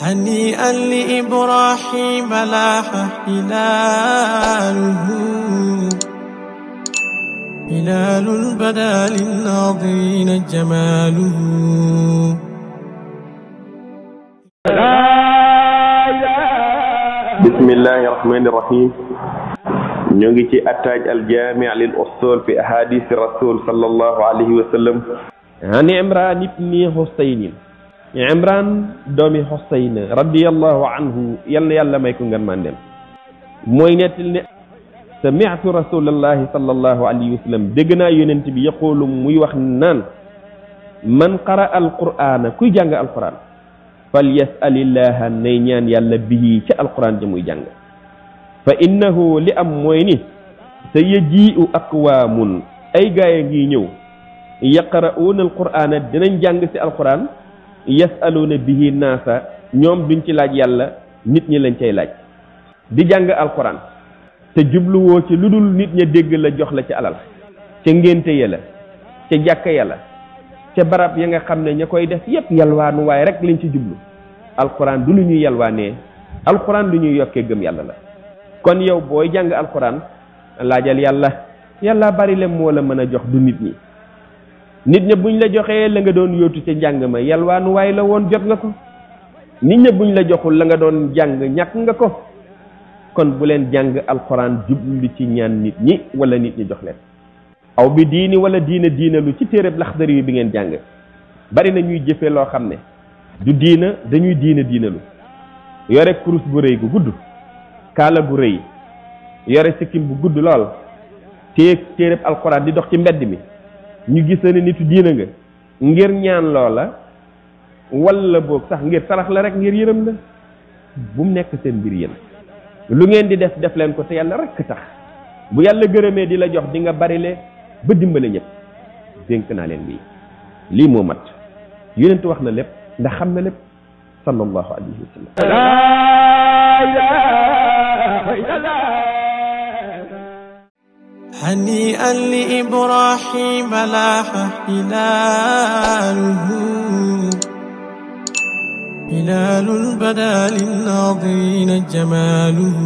هنيئا لإبراهيم لاح هلاله هلال بدا للناظرين جماله بسم الله الرحمن الرحيم نيجي في التاج الجامع للأصول في أحاديث الرسول صلى الله عليه وسلم عن عمران بن حسين عمران دومي حسين رضي الله عنه يلا ما يكون غنماندم موي نيتل سمعت رسول الله صلى الله عليه وسلم دغنا يونت بي يقول موي واخ نان من قرأ القرآن كوي جانغ القرآن فليسأل الله نينيان يلا به ci القرآن جي موي جانغ فإنه لأم موي ني سيجيء أقوام أي غاي نغي ñew يقرؤون القرآن دinañ jang ci القرآن يسألون به الناس ñoom duñ ci laaj yàlla nit ñi lañ cay laaj di jàng alquran te jubluwoo ci lu dul nit ña dégg la jox la ci alal ca ngénte ya la ca jàkka ya la ca barab ya nga xam ne ña koy def yépp yalwaanu waaye rek lañ ci jublu alquran du lu ñuy yalwaanee alquran lu ñuy yokkee gëm yàlla la kon yow booy jàng alquran laajal yàlla yàlla bari le moo la mën a jox du nit ñi nit ña buñ la joxee la nga doon yóotu ca njàng ma yalwaanu waaye la woon jot nga ko nit ña buñ la joxul la nga doon jàng ñàkk nga ko kon bu leen jàng alquran jublu ci ñaan nit ñi wala nit ñi jox leen aw bi diini wala diina lu ci téereb laxdari yi bi ngeen jàng bari na ñuy jëfee loo xam ne du diina dañuy diina lu yore kurus bu rëy gu gudd kaala gu rëy yore sikkim bu gudd lool téereb alquran di dox ci mbedd mi ñu gis ne nitu diina nga ngir ñaan loola wala boog sax ngir sarax la rek ngir yërëm la bu mu nekk seen mbir yéen lu ngeen di def leen ko te yàlla rek tax bu yàlla gërëmee di la jox di nga bari le ba dimbale ñëpp dénk naa leen lii moo mat yonent wax na lépp ndax xam na lépp sallallahu alayhi wa sallam هنيئا لإبراهيم لاح هلاله هلال بدا للناظرين جماله